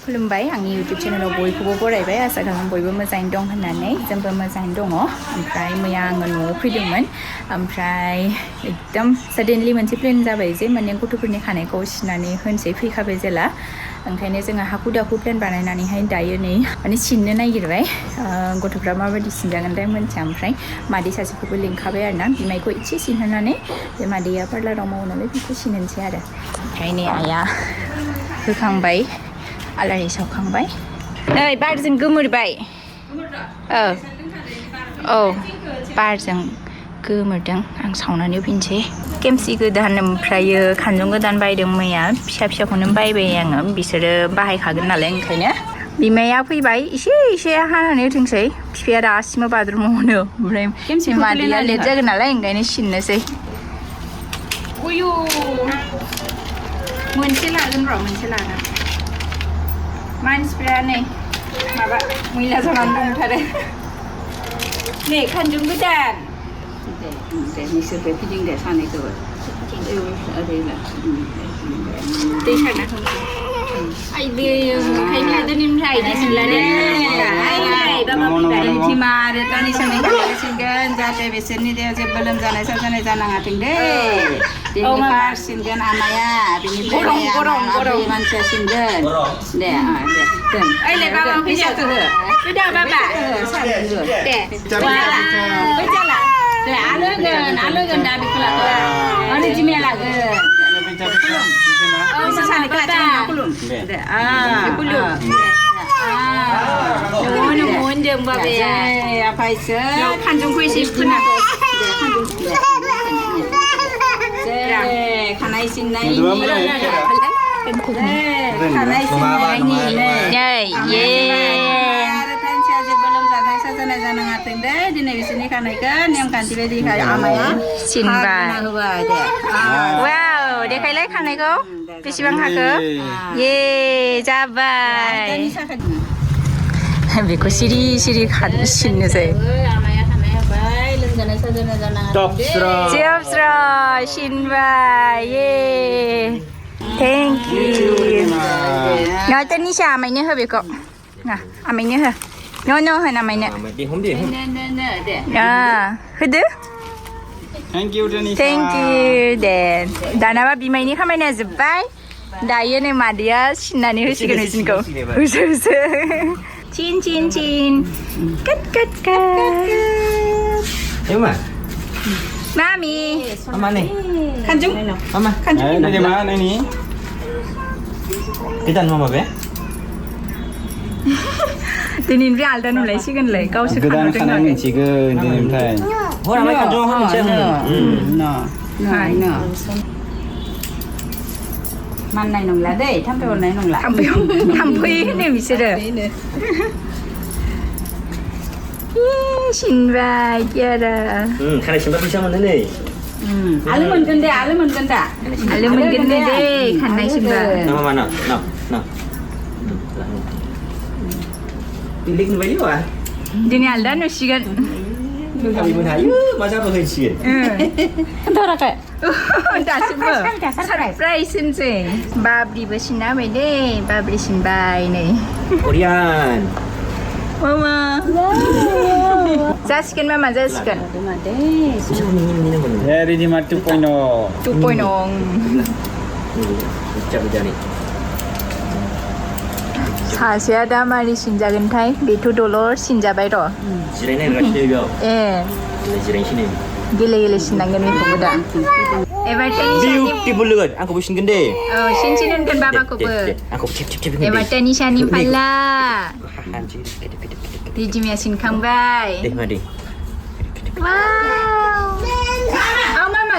खुलुमबाय आंनि YouTube चेनेलाव बयखौबो बरायबाय आसा खालामो बयबो मोजाङै दं होननानै जोंबो मोजाङै दङ ओमफ्राय मैया आङो न'आव फैदोंमोन ओमफ्राय एकदम सडेनलि मोनसे प्लेन जाबाय जे माने गथ'फोरनि खानायखौ सिनानै होनसै फैखाबाय जेला ओंखायनो जोङो हाखु दाखु प्लेन बानायनानैहाय दायो नै माने सिननो नागिरबाय गथ'फ्रा माबायदि सिनजागोनथाय मोनथिया ओमफ्राय मादै सासेखौबो लिंखाबाय आरोना बिमायखौ एसे सिनहोनानै बे मादैया पार्लाराव मावो नालाय बेखौ सिनहोनोसै आरो ओमफ्राय नै आइया होखांबाय आलारि सावखांबाय नै बारजों गोमोरबाय औ बारजों गोमोरदों आं सावनानै फैनोसै केमसि गोदान ओमफ्रायो खानजं गोदान बायदों मैया फिसा फिसाखौनो बायबाय आङो बिसोरो बाहायखागोन नालाय ओंखायनो बिमाया फैबाय एसे हानानै होथोंसै बिफाया दासिमबो बाथरुमावनो ओमफ्राय मादैया लेट जागोन नालाय ओंखायनो सिननोसै उयु मोनसे लागोन र' मोनसे लागोन मानसिफ्रा नै माबा मैला जानानै दंथारो नै खानजं गोदान दे नोंसोरबो फिदिं दे सानैखौबो दै सारना होनोसै आइ दै ओंखायनो दोननिफ्राय दै सिनला दे बिमा आरो दानि सानै खालामसिनगोन जाहाथे बिसोरनि देहायाव जेबो लोमजानाय साजानाय जानाङाथों दे दिनै सिनगोन आमाया बिनिफ्राय गरम मानसिया सिनगोन दे दोन ओइले बाबा फैसाखौ हो फैदा बाबा दे फैजाला दे आलोगोन दा बेखौ लागोन आरो जिमाया लागोन सानैखौ लाथिं खुलुम दे खुलुम होनदों बाबाया आफायसो खानजंखौ एसे फुनांगौ खानाय सिननायनि खानाय सिननायनि आरो थानसेया जेबो लोमजानाय साजानाय जानाङाथों दे दिनै बिसोरनि खानायखौ नेमखान्थि बायदि आमाया सिनबाय होबाय दे वाव देखायलाय खानायखौ बेसेबां हाखो ये जाबाय बेखौ सिरि सिननोसै जोबस्रा सिनबाय ये थेंक इउ नोंथ' निसा आमायनो हो बेखौ ना आमायनो हो न' होन आमायनो होदो थेंक इउ दे दानाबा बिमायनि खामानिया जोब्बाय दायो नै मादैया सिननानै होसिगोन बिसोरखौ होसो चिन कट Mami. Mama nih. Kanjung. Mama. Kanjung. Dari mana ini? Kita mama be. दिनैनिफ्राय आलदा नुलायसिगोनलै गावसोर गोदान खानाय मोनसिगोन दिनैनिफ्राय हरा माय खानजं हामसे माननाय नंला दै थाम्फै अरनाय नंला थाम्फै होनो बिसोरो सिनबाय कियारा खानाय सिनबा फैसा मोनो नै आलो मोनगोन दा आलो मोनगोन दै खानाय सिनबा nama mana no pilih nih banyak ah दिनै आलदा नुसिगोन kami pun hayu masa apa sih खोन्थाहराखै दासिमबो सारप्राइज होनसै बाब्रिबो सिनना होबाय दै बाब्रि सिनबाय नै Korean मामा जासिगोन मामा जासिगोन ya ready mat 2.0 सासेया दा मारै सिनजागोनथाय बेथ' दलर सिनजाबाय र' जिरायनाय रासिनो बेयाव जिरायनोसै नै गेले सिननांगोन बेखौबो दा एबार beautiful लोगो आंखौबो सिनगोन दे सिनसिन होनगोन बाबाखौबो आंखौ थिप एबार निसानि फाल्ला रिजिमाया सिनखांबाय दे मादै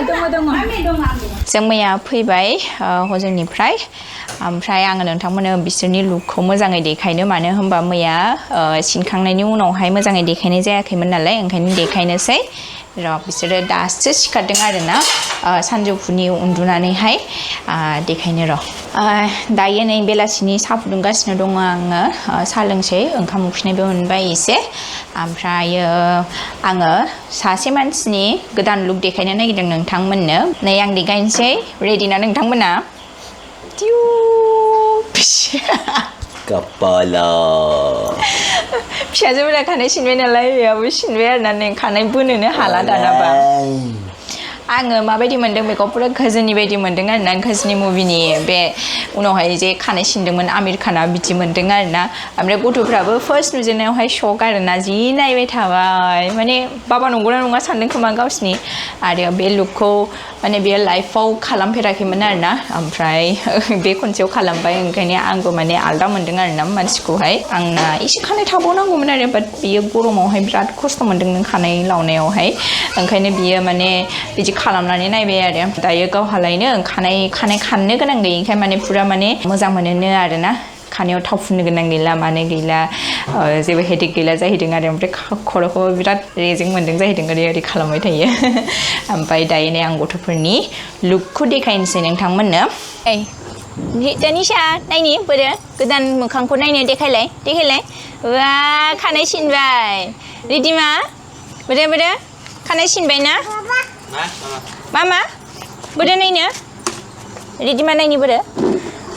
दङ जों मैया फैबाय हजोंनिफ्राय ओमफ्राय आङो नोंथांमोननो बिसोरनि लुकखौ मोजाङै देखायनो मानो होनबा मैया सिनखांनायनि उनावहाय मोजाङै देखायनाय जायाखैमोन नालाय ओंखायनो देखायनोसै र' बिसोरो दासो सिखारदों आरोना सानजौफुनि उन्दुनानैहाय देखायनो र' दायो नै बेलासिनि साहा फुदुंगासिनो दङ आङो साहा लोंसै ओंखाम उखैनायबो मोनबाय एसे ओमफ्रायो आङो सासे मानसिनि गोदान लुक देखायनो नागिरदों नोंथांमोननो नै आं देखायनोसै रेडि ना नोंथांमोना Kepala. फिसाजोफोरा खानाय सिनबाय नालाय बेयावबो सिनबाय आरो ना नै खानाय बोनोनो हाला दानाबा आङो माबायदि मोन्दों बेखौ पुरा गोजोननि बायदि मोन्दों आरो ना गोजोननि मुभिनि बे उनावहाय जे खानाय सिनदोंमोन आमिर खाना बिदि मोन्दों आरो ना ओमफ्राय गथ'फ्राबो फार्स्ट नुजेननायावहाय शक आरो ना जि नायबाय थाबाय माने बाबा नंगौना नङा सानदों खोमा गावसिनि आरो बे लुकखौ माने बेयो लाइफआव खालामफेराखैमोन आरो ना ओमफ्राय बे खनसेयाव खालामबाय ओंखायनो आंबो माने आलदा मोन्दों आरो ना मानसिखौहाय आंना एसे खानाय थाबावनांगौमोन आरो बाट बियो गरमावहाय बिराद खस्थ' मोन्दों नों खानाय लावनायावहाय ओंखायनो बियो माने बिदि खालामनानै नायबाय आरो दायो गावहालायनो खानाय खाननो गोनां गैयिखाय माने पुरा माने मोजां मोनोनो आरो ना खानायाव थाव फुननो गोनां गैला माने गैला जेबो हेडेक गैला जाहैदों आरो ओमफ्राय खर'खौ बिराद रेजें मोन्दों जाहैदों ओरै ओरै खालामबाय थायो ओमफ्राय दायो नै आं गथ'फोरनि लुकखौ देखायनोसै नोंथांमोननो दानिशा नायनि बोरो गोदान मोखांखौ नायनो देखायलाय वा खानाय सिनबाय रिदिमा बोरो खानाय सिनबाय ना मामा बोरो नायनो रिदिमा नायनि बोरो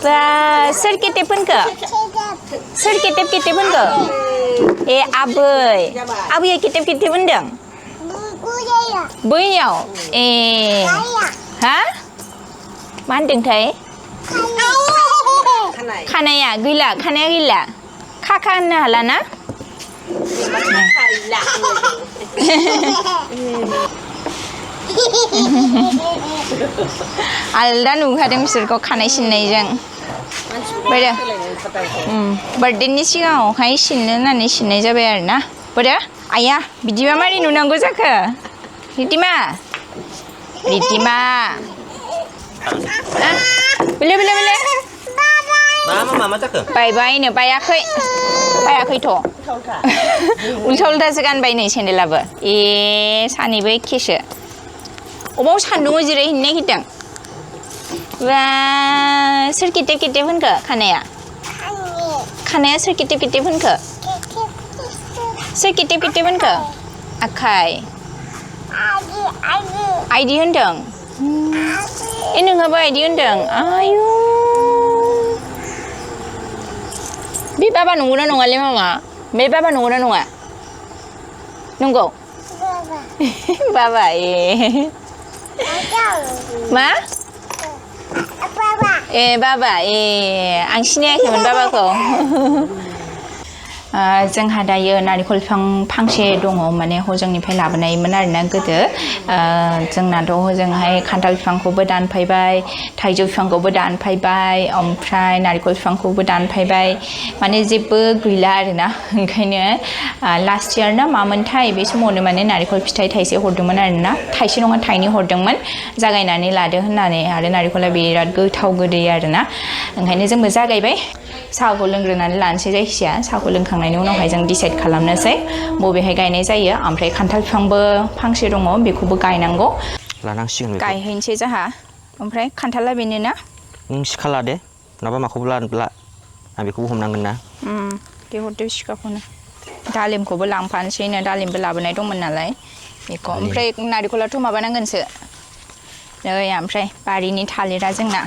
बा सोर केटेब होनखो सोर केटेब होनखो ए आबैया केटेब होनदों बैयाव ए हा मा होनदोंथाय खानाया गैला खाखा होननो हाला ना आलदा नुखादों बिसोरखौ खानाय सिननायजों बोरो बार्थडेनि सिगाङावहाय सिननो होननानै सिननाय जाबाय आरो ना बोरो आया बिदिबा मारै नुनांगौ जाखो रिदिमा बेले Mama जाखो बायबायनो बायाखैथ' उल्था उल्थासो गानबाय नै सेन्देलाबो ए सानैबो एखेसो अबाव सान्दुङाव जिरायहैनो नागिरदों बा सोर केटेब होनखो खानाया सोर केटेब होनखो सोर केटेब होनखो आखाइ आइदि होनदों ए नोंहाबो आइदि होनदों आयु बे बाबा नंगौना नङालै मामा बे बाबा नंगौना नङा नंगौ बाबा ए मा ए बाबा ए आं सिनायाखैमोन बाबाखौ जोंहा दायो नारेंखल बिफां फांसे दङ माने हजोंनिफ्राय लाबोनायमोन आरोना गोदो जोंनाथ' हजोंहाय खान्थाल बिफांखौबो दानफायबाय थाइजौ बिफांखौबो दानफायबाय ओमफ्राय नारेंखल बिफांखौबो दानफायबाय माने जेबो गैला आरोना ओंखायनो लास्ट इयार ना मामोनथाय बे समावनो माने नारेंखल फिथाइ थाइसे हरदोंमोन आरोना थाइसे नङा थाइनै हरदोंमोन जागायनानै लादो होननानै आरो नारेंखला बिराद गोथाव गोदै आरोना ओंखायनो जोंबो जागायबाय साहाखौ लोंग्रोनानै लानोसै जायखिजाया साहाखौ लोंखांनायनि उनावहाय जों डिसाइड खालामनोसै बबेहाय गायनाय जायो ओमफ्राय खान्थाल बिफांबो फांसे दङ बेखौबो गायनांगौ लानांसिगोन गायहैनोसै जोंहा ओमफ्राय खान्थाला बेनो ना नों सिखा लादे नङाबा माखौबो ला आं बेखौबो हमनांगोन ना दे हरदो सिखाखौनो दालिमखौबो लांफानोसैनो दालिमबो लाबोनाय दंमोन नालाय बेखौ ओमफ्राय नारेंखलाथ' माबानांगोनसो नै ओमफ्राय बारिनि थालिरा जोंना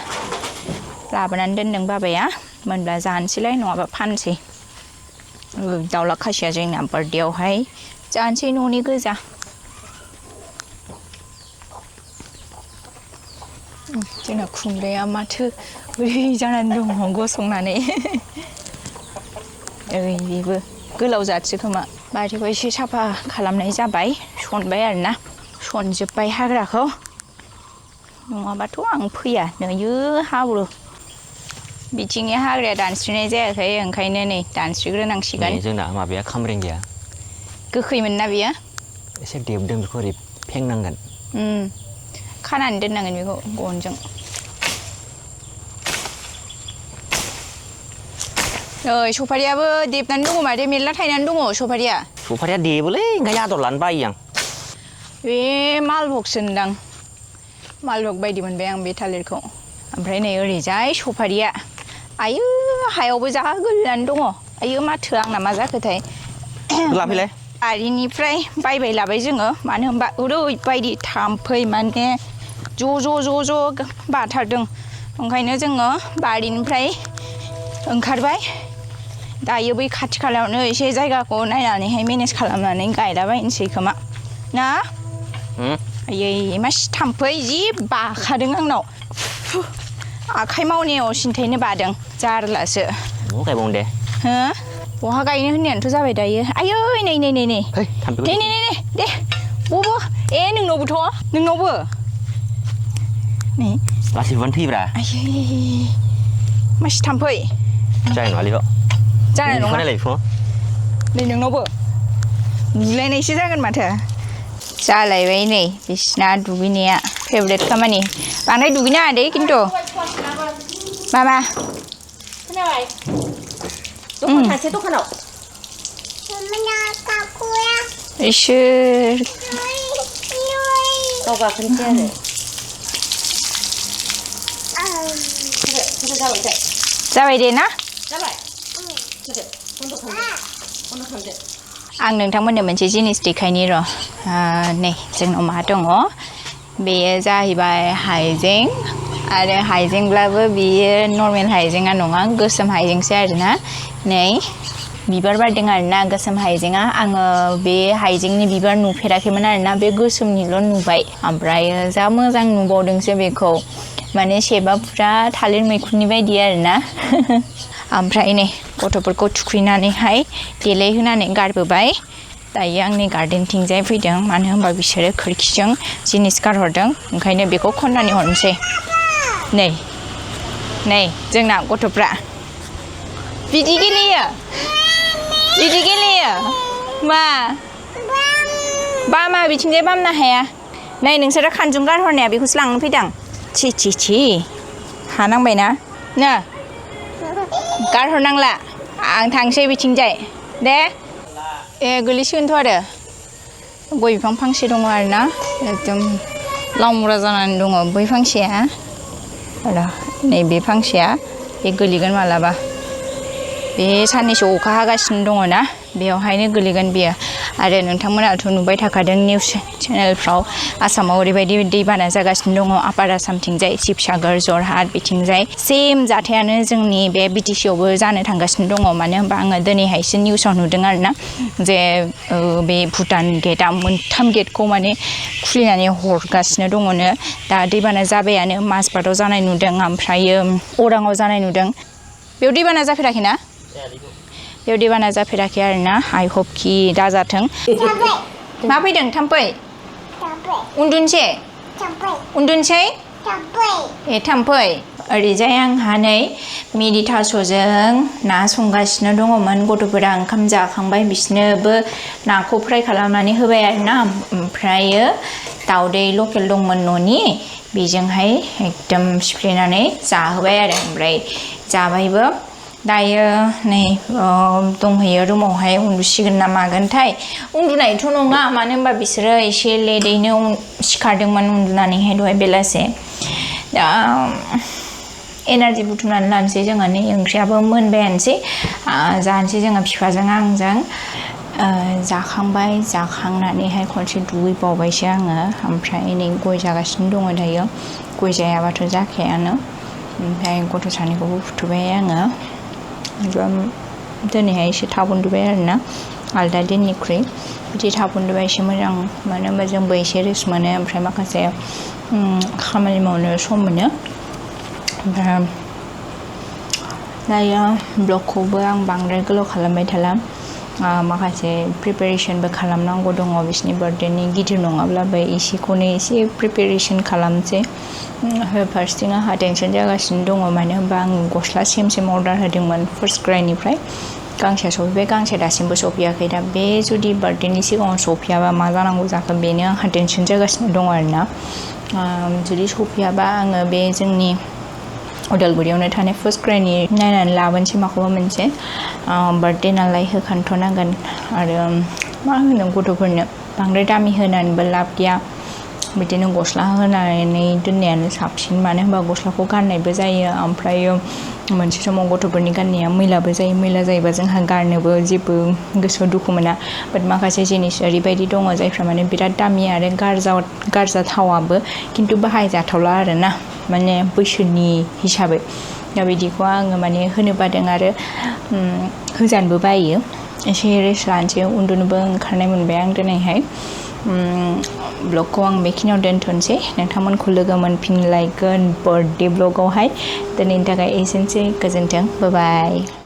लाबोनानै दोनदों बाबाया मोनब्ला जानोसैलाय नङाबा फानसै दाउला खासिया जोंना बार्थडेआवहाय जानोसै न'नि गोजा जोंना खुमब्राया माथो ओरै जानानै दङ गसंनानै ओरै बेबो गोलाव जाथसो खोमा बारिखौ एसे साफा खालामनाय जाबाय सनबाय आरोना सनजोब्बाय हाग्राखौ नङाबाथ' आं फैया नोयो हाब्रु बिथिंनि हाग्राया दानस्रिनाय जायाखै ओंखायनो नै दानस्रिग्रोनांसिगोन जोंना माबाया खामरेंगाया गोखैमोन ना बियो एसे देबदों बेखौ ओरै फेंनांगोन खानानै दोननांगोन बेखौ गनजों ओइ सफारियाबो देबनानै दङ माथो मेरला थायनानै दङ सफारिया देबोलै ओंखायनो आदर लानो बायो आं बे मालभगसोनदां मालभग बायदि मोनबाय आं बे थालिरखौ ओमफ्राय नै ओरैजाय सफारिया आयु हायावबो जा गोलैनानै दङ आयु माथो आंना मा जाखोथाय लाफैलाय बारिनिफ्राय बायबाय लाबाय जोङो मानो होनबा ओरैबायदि थाम्फै माने ज' बाथारदों ओंखायनो जोङो बारिनिफ्राय ओंखारबाय दायो बै खाथि खालायावनो एसे जायगाखौ नायनानैहाय मेनेज खालामनानै गायलाबायनोसै खोमा ना आयै मासि थाम्फै जि बाखादों आंनाव आखाइ मावनायाव सिन्थायनो बादों जारलासो गायबावनो दे हो बहा गायनो होननायानोथ' जाबाय दायो आयै नै नै नै नै है थाम्फै नै नै नै दे बबो नोंनावबो नै लासैबानो थैब्रा आयै मासि थाम्फै जानाय नङालै जानाय नङा नायलाय फुङाव नै नोंनावबो बुलायनायसो जागोन माथो जालायबाय नै बिसिना दुगैनाया फेभरेट खामानि बांद्राय दुगैनाङा दे खिन्थु मामा खोनाबाय दखान थांसै दखानाव इसोर गाव गाखोनोसै आरो जाबाय दे ना जाबाय बन्द' खालामदो आं नोंथांमोननो मोनसे जिनिस देखायनि र' नै जोंनाव मा दङ बेयो जाहैबाय हाइजें आरो हाइजेंब्लाबो बेयो नर्मेल हाइजेंआ नङा गोसोम हाइजेंसो आरोना नै बिबार बारदों आरोना गोसोम हाइजेंआ आङो बे हाइजेंनि बिबार नुफेराखैमोन आरोना बे गोसोमनिल' नुबाय ओमफ्राय जा मोजां नुबावदोंसो बेखौ माने शेपआ फुरा थालिर मैखुननि बायदि आरोना ओमफ्राय नै गथ'फोरखौ थुखैनानैहाय देलायहोनानै गारबोबाय दायो आंनि गार्डेनथिंजाय फैदों मानो होनबा बिसोरो खोरखिजों जिनिस गारहरदों ओंखायनो बेखौ खन्नानै हरनोसै नै जोंना गथ'फ्रा बिदि गेलेयो मा बिथिंजाय बामनो हाया नै नोंसोरो खानजुं गारहरनाया बेखौसो लांनो फैदों छि हानांबायना नो गारहरनांला आं थांसै बिथिंजाय दे गोलैसिगोनथ' आरो गय बिफां फांसे दङ आरोना एकदम लावमुरा जानानै दङ बै फांसेया नैबे फांसेया बे गोलैगोन मालाबा बे साननैसो अखा हागासिनो दङ ना बेयावहायनो गोलैगोन बियो आरो नोंथांमोनाथ' नुबाय थाखादों निउस चेनेलफ्राव आसामाव ओरैबायदि दैबाना जागासिनो दङ आपार आसामथिंजाय शिबसागर जरहाट बिथिंजाय सेम जाथायानो जोंनि बे BTC आवबो जानो थांगासिनो दङ मानो होनबा आङो दिनैहायसो निउसाव नुदों आरोना जे बे भुटान गेटआ मोनथाम गेटखौ माने खुलिनानै हरगासिनो दङनो दा दैबाना जाबायानो माजबाटआव जानाय नुदों ओमफ्रायो अराङाव जानाय नुदों बेयाव दैबाना जाफेराखैना बेयाव दैबाना जाफेराखै आरोना आइ हप कि दाजाथों मा फैदों थाम्फै उन्दुनोसै ए थाम्फै ओरैजाय आंहा नै मेडिटास'जों ना संगासिनो दङमोन गथ'फोरा ओंखाम जाखांबाय बिसोरनोबो नाखौ फ्राय खालामनानै होबाय आरोना ओमफ्रायो दाउदै लकेल दंमोन न'नि बेजोंहाय एकदम सिफ्लेनानै जाहोबाय आरो ओमफ्राय जाबायबो दायो नै दंहैयो रुमावहाय उन्दुसिगोन ना मागोनथाय उन्दुनायथ' नङा मानो होनबा बिसोरो एसे लेटैनो सिखारदोंमोन उन्दुनानैहाय दहाय बेलासे दा एनार्जि बुथुमनानै लानोसै जोङो नै ओंख्रियाबो मोनबायानोसै जानोसै जोङो बिफाजों आंजों जाखांबाय जाखांनानैहाय खनसे दुगैबावबायसो आङो ओमफ्राय नै गय जागासिनो दङ दायो गय जायाबाथ' जाखायानो ओमफ्राय गथ' सानैखौबो फुथुबाय आङो दिनैहाय एसे थाब उन्दुबाय आरोना आलदा दिननिख्रुइ बिदि थाब उन्दुबा एसे मोजां मानो होनबा जोंबो एसे रेस्ट मोनो ओमफ्राय माखासे खामानि मावनो सम मोनो ओमफ्राय दायो ब्लगखौबो आं बांद्राय गोलाव खालामबाय थाला माखासे प्रिपेरेसनबो खालामनांगौ दङ बिसोरनि बार्थडेनि गिदिर नङाब्लाबो एसेखौनो एसे प्रिपेरेसन खालामसै फार्स्टिं आंहा टेनसन जागासिनो दङ मानो होनबा आं गस्ला सेम अर्डार होदोंमोन फार्स्ट क्राइनिफ्राय गांसे सफैबाय गांसे दासिमबो सफैयाखै दा बे जुदि बार्थडेनि सिगाङाव सफैयाबा मा जानांगौ जाखो बेनो आंहा टेनसन जागासिनो दङ आरोना जुदि सफैयाबा आङो बे जोंनि उदालगुरियावनो थानाय फार्स्ट क्राइनि नायनानै लाबोनोसै माखौबा मोनसे बार्थडे नालाय होखानोथ' आरो मा होनो गथ'फोरनो बांद्राय दामि होनानैबो लाब गैया बिदिनो गस्ला होनानै दोननायानो साबसिन मानो होनबा गस्लाखौ गाननायबो जायो ओमफ्रायो मोनसे समाव गथ'फोरनि गाननाया मैलाबो जायो मैला जायोबा जोंहा गारनोबो जेबो गोसोआव दुखु मोना बाट माखासे जिनिस ओरैबायदि दङ जायफ्रा माने बिराद दामि आरो गारजाथावाबो खिन्थु बाहायजाथावला आरोना माने बैसोनि हिसाबै दा बिदिखौ आङो माने होनो बादों आरो होजानोबो बायो एसे रेस्ट लानोसै उन्दुनोबो ओंखारनाय मोनबाय आं दिनैहाय ब्लगखौ आं बेखिनियाव दोनथ'नोसै नोंथांमोनखौ लोगो मोनफिनलायगोन बार्थडे ब्लगावहाय दिनैनि थाखाय एसेनोसै गोजोन्थों बाय बाय